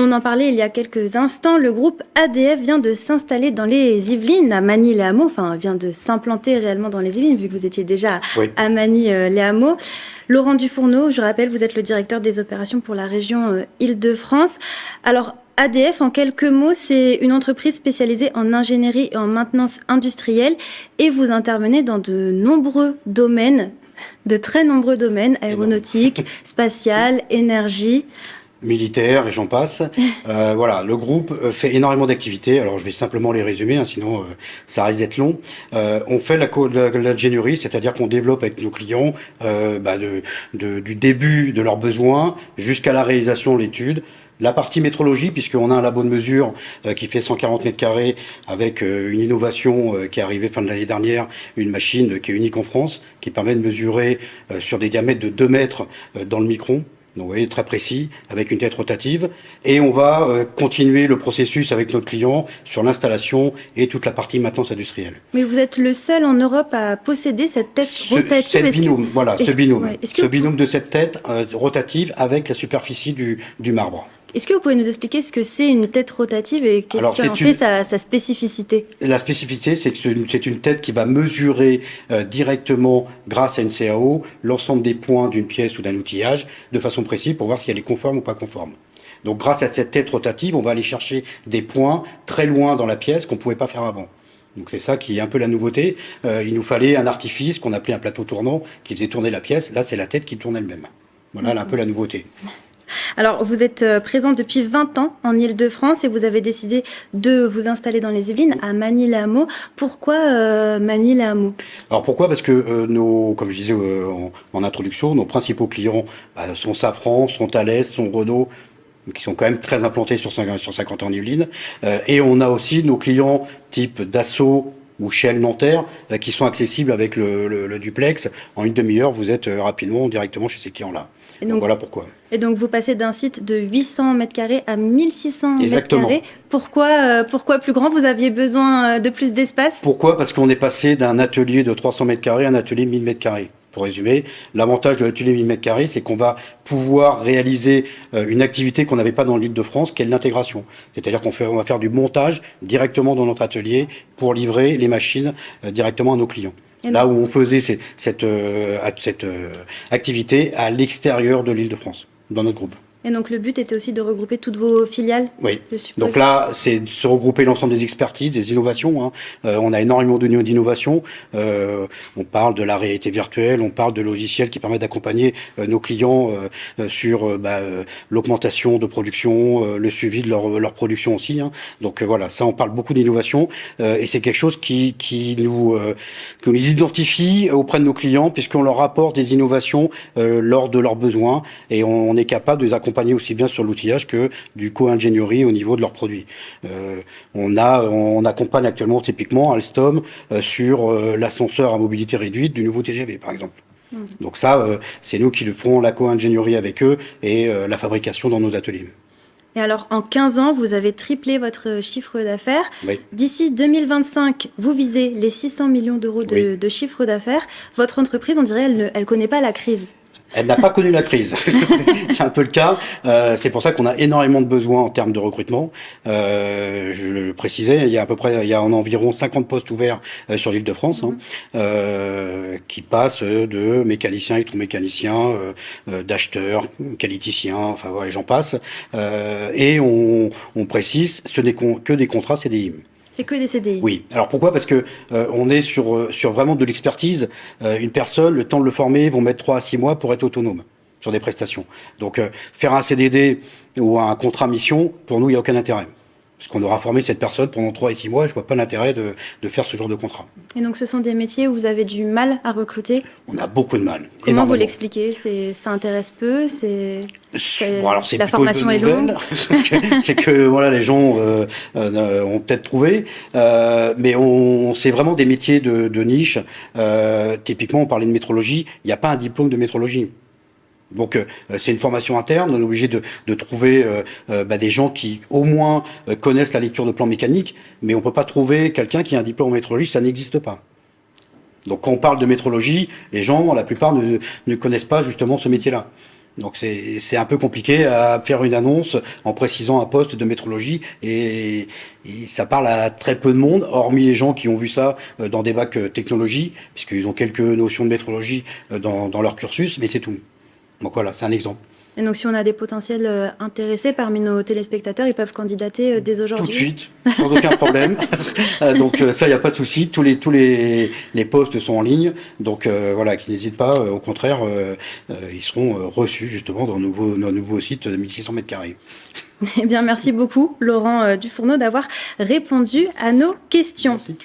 On en parlait il y a quelques instants, le groupe ADF vient de s'installer dans les Yvelines, à Magny-les-Hameaux, enfin vient de s'implanter réellement dans les Yvelines, vu que vous étiez déjà à Magny-les-Hameaux. Laurent Dufourneau, je rappelle, vous êtes le directeur des opérations pour la région Île-de-France. Alors, ADF, en quelques mots, c'est une entreprise spécialisée en ingénierie et en maintenance industrielle, et vous intervenez dans de nombreux domaines, de très nombreux domaines, aéronautique, spatial, énergie, militaire et j'en passe. Voilà, le groupe fait énormément d'activités. Alors je vais simplement les résumer, sinon ça risque d'être long. On fait l'ingénierie, c'est-à-dire qu'on développe avec nos clients du début de leurs besoins jusqu'à la réalisation de l'étude. La partie métrologie, puisqu'on a un labo de mesure qui fait 140 mètres carrés avec une innovation qui est arrivée fin de l'année dernière, une machine qui est unique en France, qui permet de mesurer sur des diamètres de 2 mètres dans le micron. Donc vous voyez, très précis, avec une tête rotative. Et on va continuer le processus avec notre client sur l'installation et toute la partie maintenance industrielle. Mais vous êtes le seul en Europe à posséder cette tête rotative. Ce binôme de cette tête rotative avec la superficie du marbre. Est-ce que vous pouvez nous expliquer ce que c'est une tête rotative et qu'est-ce qui en fait sa spécificité? La spécificité, c'est que c'est une tête qui va mesurer directement, grâce à une CAO, l'ensemble des points d'une pièce ou d'un outillage de façon précise pour voir si elle est conforme ou pas conforme. Donc grâce à cette tête rotative, on va aller chercher des points très loin dans la pièce qu'on ne pouvait pas faire avant. Donc c'est ça qui est un peu la nouveauté. Il nous fallait un artifice qu'on appelait un plateau tournant qui faisait tourner la pièce. Là, c'est la tête qui tourne elle-même. Voilà un peu la nouveauté. Alors, vous êtes présent depuis 20 ans en Île-de-France et vous avez décidé de vous installer dans les Yvelines, à Magny-les-Hameaux. Pourquoi Magny-les-Hameaux? Alors pourquoi? Parce que comme je disais en introduction, nos principaux clients sont Safran, sont Thales, sont Renault, qui sont quand même très implantés sur 50 ans en Yvelines. Et on a aussi nos clients type Dassault ou Shell Nanterre qui sont accessibles avec le duplex. En une demi-heure, vous êtes rapidement directement chez ces clients-là. Donc voilà pourquoi. Et donc vous passez d'un site de 800 mètres carrés à 1600 Exactement. mètres carrés. Pourquoi plus grand? Vous aviez besoin de plus d'espace? Pourquoi? Parce qu'on est passé d'un atelier de 300 mètres carrés à un atelier de 1000 mètres carrés. Pour résumer, l'avantage de l'atelier 1000 mètres carrés, c'est qu'on va pouvoir réaliser une activité qu'on n'avait pas dans l'Île-de-France, qui est l'intégration. C'est-à-dire qu'on va faire du montage directement dans notre atelier pour livrer les machines directement à nos clients. Là où on faisait cette activité à l'extérieur de l'Île-de-France, dans notre groupe. Et donc le but était aussi de regrouper toutes vos filiales? Oui. Donc là, c'est de se regrouper l'ensemble des expertises, des innovations. On a énormément d'innovations. On parle de la réalité virtuelle, on parle de logiciels qui permettent d'accompagner nos clients sur l'augmentation de production, le suivi de leur production aussi. Donc voilà, ça, on parle beaucoup d'innovation et c'est quelque chose que nous identifie auprès de nos clients puisqu'on leur apporte des innovations lors de leurs besoins et on est capable de les accompagner aussi bien sur l'outillage que du co-ingénierie au niveau de leurs produits. On accompagne actuellement typiquement Alstom sur l'ascenseur à mobilité réduite du nouveau TGV par exemple. Donc ça, c'est nous qui le ferons la co-ingénierie avec eux et la fabrication dans nos ateliers. Et alors, en 15 ans, vous avez triplé votre chiffre d'affaires. Oui. D'ici 2025, vous visez les 600 millions d'euros de chiffre d'affaires. Votre entreprise, on dirait, elle connaît pas la crise. Elle n'a pas connu la crise. C'est un peu le cas. C'est pour ça qu'on a énormément de besoins en termes de recrutement. Je le précisais, il y a environ 50 postes ouverts sur l'Île-de-France, qui passent de mécaniciens, électromécaniciens, d'acheteurs, qualiticiens, enfin voilà, j'en passe. Et on précise, ce n'est que des contrats CDI. C'est que des CDI. Oui. Alors pourquoi? Parce que on est sur vraiment de l'expertise. Une personne, le temps de le former, vont mettre 3 à 6 mois pour être autonome sur des prestations. Donc faire un CDD ou un contrat mission, pour nous, il n'y a aucun intérêt. Parce qu'on aura formé cette personne pendant 3 et 6 mois, je vois pas l'intérêt de faire ce genre de contrat. Et donc ce sont des métiers où vous avez du mal à recruter? On a beaucoup de mal. Comment énormément. Vous l'expliquez? Ça intéresse peu? La formation est longue? C'est que voilà, les gens ont peut-être trouvé, mais c'est vraiment des métiers de niche. Typiquement, on parlait de métrologie, il n'y a pas un diplôme de métrologie. Donc c'est une formation interne, on est obligé de trouver des gens qui au moins connaissent la lecture de plan mécanique, mais on peut pas trouver quelqu'un qui a un diplôme en métrologie, ça n'existe pas. Donc quand on parle de métrologie, les gens, la plupart ne connaissent pas justement ce métier-là. Donc c'est un peu compliqué à faire une annonce en précisant un poste de métrologie et ça parle à très peu de monde, hormis les gens qui ont vu ça dans des bacs technologie, puisqu'ils ont quelques notions de métrologie dans leur cursus, mais c'est tout. Donc voilà, c'est un exemple. Et donc, si on a des potentiels intéressés parmi nos téléspectateurs, ils peuvent candidater dès aujourd'hui. Tout de suite, sans aucun problème. Donc ça, il n'y a pas de souci. Tous les postes sont en ligne. Donc voilà, qu'ils n'hésitent pas. Au contraire, ils seront reçus justement dans nos nouveaux sites de 1600 mètres carrés. Eh bien, merci beaucoup, Laurent Dufourneau, d'avoir répondu à nos questions. Merci.